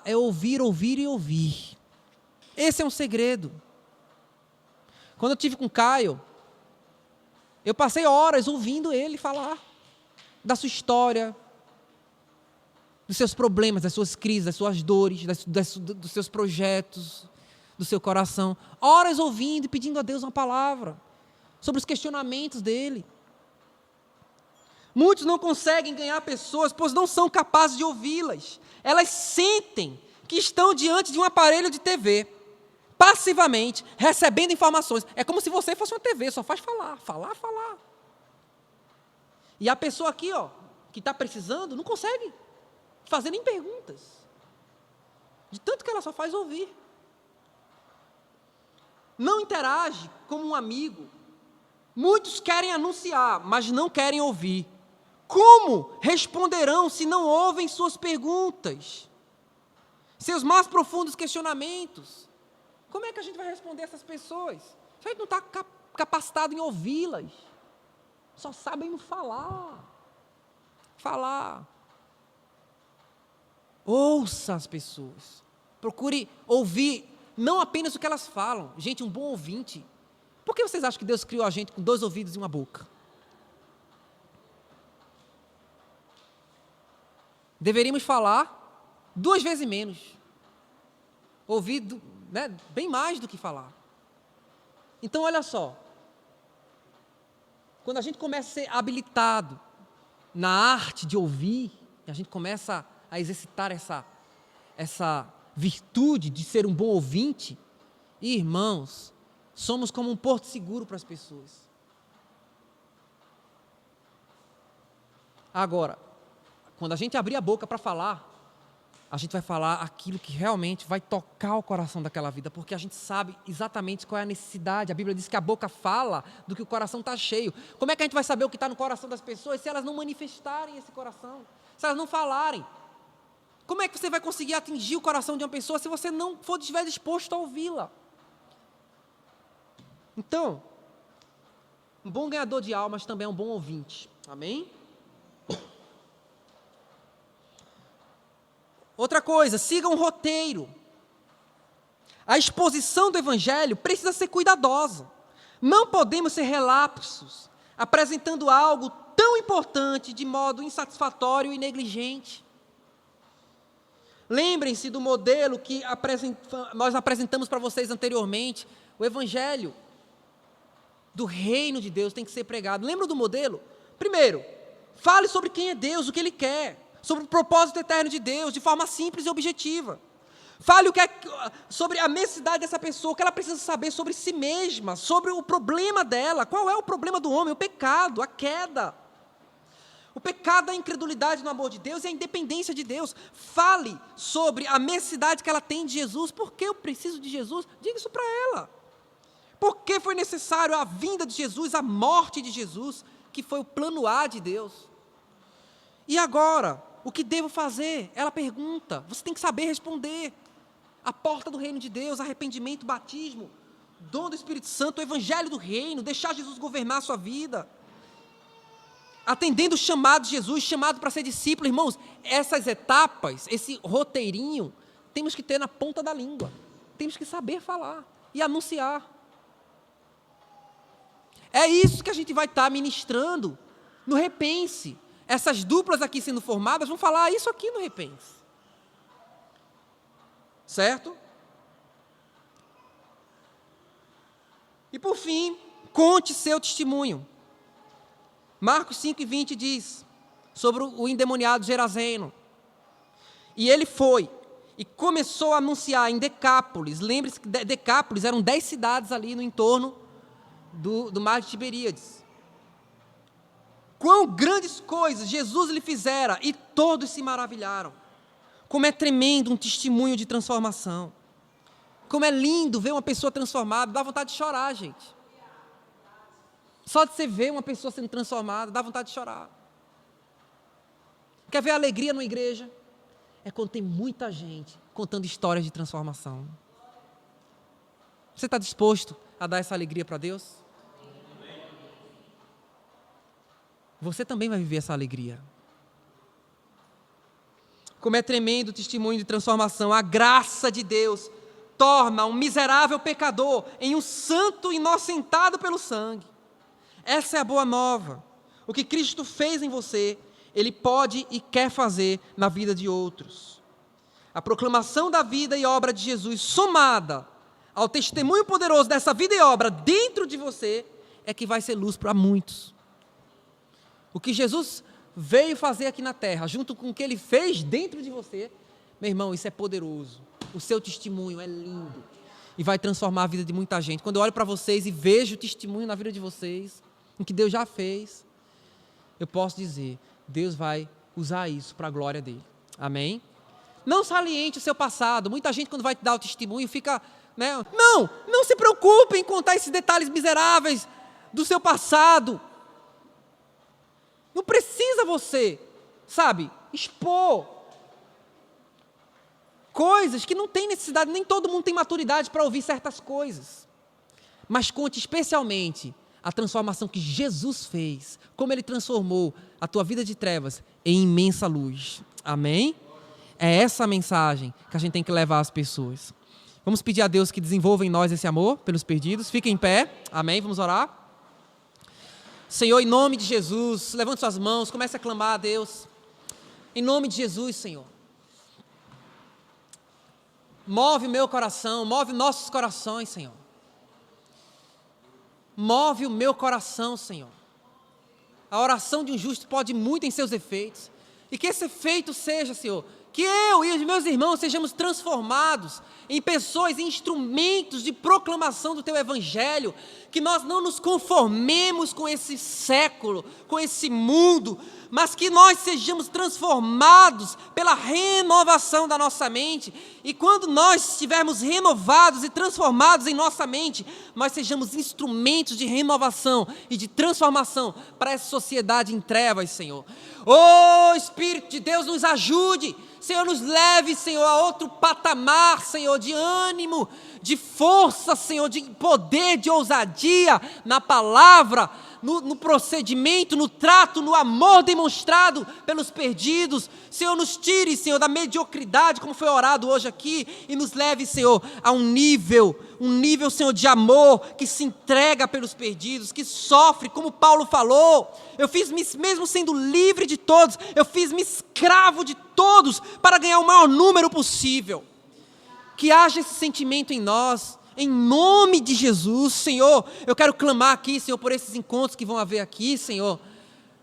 Speaker 1: é ouvir, ouvir e ouvir. Esse é um segredo. Quando eu estive com o Caio, eu passei horas ouvindo ele falar da sua história, dos seus problemas, das suas crises, das suas dores, dos seus projetos, do seu coração. Horas ouvindo e pedindo a Deus uma palavra sobre os questionamentos dele. Muitos não conseguem ganhar pessoas, pois não são capazes de ouvi-las. Elas sentem que estão diante de um aparelho de TV, passivamente, recebendo informações. É como se você fosse uma TV, só faz falar. E a pessoa aqui, ó, que está precisando, não consegue fazer nem perguntas. De tanto que ela só faz ouvir. Não interage como um amigo. Muitos querem anunciar, mas não querem ouvir. Como responderão se não ouvem suas perguntas? Seus mais profundos questionamentos? Como é que a gente vai responder essas pessoas? Se a gente não está capacitado em ouvi-las, só sabem falar. Ouça as pessoas. Procure ouvir não apenas o que elas falam. Gente, um bom ouvinte. Por que vocês acham que Deus criou a gente com 2 ouvidos e uma boca? Deveríamos falar 2 vezes menos. Ouvir, né, bem mais do que falar. Então, olha só. Quando a gente começa a ser habilitado na arte de ouvir, a gente começa a exercitar essa virtude de ser um bom ouvinte, irmãos, somos como um porto seguro para as pessoas. Agora, quando a gente abrir a boca para falar, a gente vai falar aquilo que realmente vai tocar o coração daquela vida, porque a gente sabe exatamente qual é a necessidade. A Bíblia diz que a boca fala do que o coração está cheio. Como é que a gente vai saber o que está no coração das pessoas se elas não manifestarem esse coração? Se elas não falarem? Como é que você vai conseguir atingir o coração de uma pessoa se você não estiver disposto a ouvi-la? Então, um bom ganhador de almas também é um bom ouvinte. Amém? Outra coisa, siga um roteiro. A exposição do Evangelho precisa ser cuidadosa. Não podemos ser relapsos, apresentando algo tão importante de modo insatisfatório e negligente. Lembrem-se do modelo que nós apresentamos para vocês anteriormente. O Evangelho do reino de Deus tem que ser pregado. Lembra do modelo? Primeiro, fale sobre quem é Deus, o que Ele quer. Sobre o propósito eterno de Deus, de forma simples e objetiva. Fale sobre a necessidade dessa pessoa, o que ela precisa saber sobre si mesma, sobre o problema dela. Qual é o problema do homem? O pecado, a queda. O pecado, a incredulidade no amor de Deus e a independência de Deus. Fale sobre a necessidade que ela tem de Jesus. Por que eu preciso de Jesus? Diga isso para ela. Por que foi necessário a vinda de Jesus, a morte de Jesus, que foi o plano A de Deus? E agora, o que devo fazer? Ela pergunta. Você tem que saber responder. A porta do reino de Deus, arrependimento, batismo, dom do Espírito Santo, o evangelho do reino, deixar Jesus governar a sua vida. Atendendo o chamado de Jesus, chamado para ser discípulo, irmãos, essas etapas, esse roteirinho, temos que ter na ponta da língua. Temos que saber falar e anunciar. É isso que a gente vai estar ministrando no Repense. essas duplas aqui sendo formadas vão falar isso aqui no Repense. Certo? E por fim, conte seu testemunho. Marcos 5:20 diz sobre o endemoniado Geraseno. E ele foi e começou a anunciar em Decápolis. Lembre-se que Decápolis eram 10 cidades ali no entorno do mar de Tiberíades. Quão grandes coisas Jesus lhe fizera, e todos se maravilharam. Como é tremendo um testemunho de transformação. Como é lindo ver uma pessoa transformada, dá vontade de chorar, gente. Só de você ver uma pessoa sendo transformada, dá vontade de chorar. Quer ver alegria numa igreja? É quando tem muita gente contando histórias de transformação. Você está disposto a dar essa alegria para Deus? Você também vai viver essa alegria. Como é tremendo o testemunho de transformação. A graça de Deus torna um miserável pecador em um santo inocentado pelo sangue. Essa é a boa nova. O que Cristo fez em você, Ele pode e quer fazer na vida de outros. A proclamação da vida e obra de Jesus, somada ao testemunho poderoso dessa vida e obra dentro de você, é que vai ser luz para muitos. O que Jesus veio fazer aqui na terra, junto com o que Ele fez dentro de você, meu irmão, isso é poderoso. O seu testemunho é lindo e vai transformar a vida de muita gente. Quando eu olho para vocês e vejo o testemunho na vida de vocês, em que Deus já fez, eu posso dizer, Deus vai usar isso para a glória dEle. Amém? Não saliente o seu passado. Muita gente, quando vai te dar o testemunho, fica... Não se preocupe em contar esses detalhes miseráveis do seu passado. Não precisa você, expor coisas que não tem necessidade, nem todo mundo tem maturidade para ouvir certas coisas. Mas conte especialmente a transformação que Jesus fez, como Ele transformou a tua vida de trevas em imensa luz. Amém? É essa a mensagem que a gente tem que levar às pessoas. Vamos pedir a Deus que desenvolva em nós esse amor pelos perdidos. Fique em pé. Amém? Vamos orar. Senhor, em nome de Jesus, levante suas mãos, comece a clamar a Deus. Em nome de Jesus, Senhor. Move o meu coração, move nossos corações, Senhor. Move o meu coração, Senhor. A oração de um justo pode muito em seus efeitos. E que esse efeito seja, Senhor, que eu e os meus irmãos sejamos transformados em pessoas, em instrumentos de proclamação do Teu Evangelho, que nós não nos conformemos com esse século, com esse mundo, mas que nós sejamos transformados pela renovação da nossa mente, e quando nós estivermos renovados e transformados em nossa mente, nós sejamos instrumentos de renovação e de transformação para essa sociedade em trevas, Senhor. Oh, Espírito de Deus, nos ajude, Senhor, nos leve, Senhor, a outro patamar, Senhor, de ânimo, de força, Senhor, de poder, de ousadia na palavra, no procedimento, no trato, no amor demonstrado pelos perdidos. Senhor, nos tire, Senhor, da mediocridade, como foi orado hoje aqui, e nos leve, Senhor, a um nível, Senhor, de amor, que se entrega pelos perdidos, que sofre, como Paulo falou. Eu fiz-me, mesmo sendo livre de todos, eu fiz-me escravo de todos, para ganhar o maior número possível. Que haja esse sentimento em nós, em nome de Jesus, Senhor. Eu quero clamar aqui, Senhor, por esses encontros que vão haver aqui, Senhor.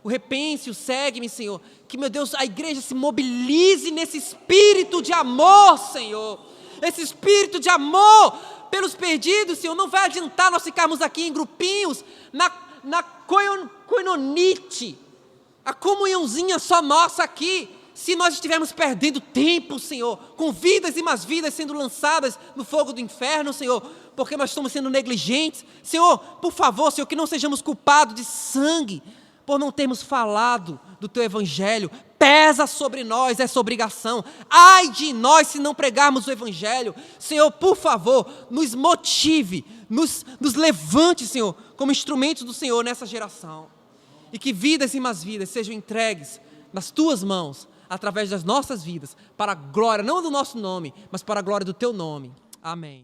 Speaker 1: O Repense, o Segue-me, Senhor. Que, meu Deus, a igreja se mobilize nesse espírito de amor, Senhor. Esse espírito de amor pelos perdidos, Senhor. Não vai adiantar nós ficarmos aqui em grupinhos, na coinonite, a comunhãozinha só nossa aqui, se nós estivermos perdendo tempo, Senhor, com vidas e mais vidas sendo lançadas no fogo do inferno, Senhor, porque nós estamos sendo negligentes. Senhor, por favor, Senhor, que não sejamos culpados de sangue, por não termos falado do Teu Evangelho. Pesa sobre nós essa obrigação. Ai de nós se não pregarmos o Evangelho. Senhor, por favor, nos motive, nos levante, Senhor, como instrumentos do Senhor nessa geração. E que vidas e mais vidas sejam entregues nas Tuas mãos, através das nossas vidas, para a glória, não do nosso nome, mas para a glória do Teu nome. Amém.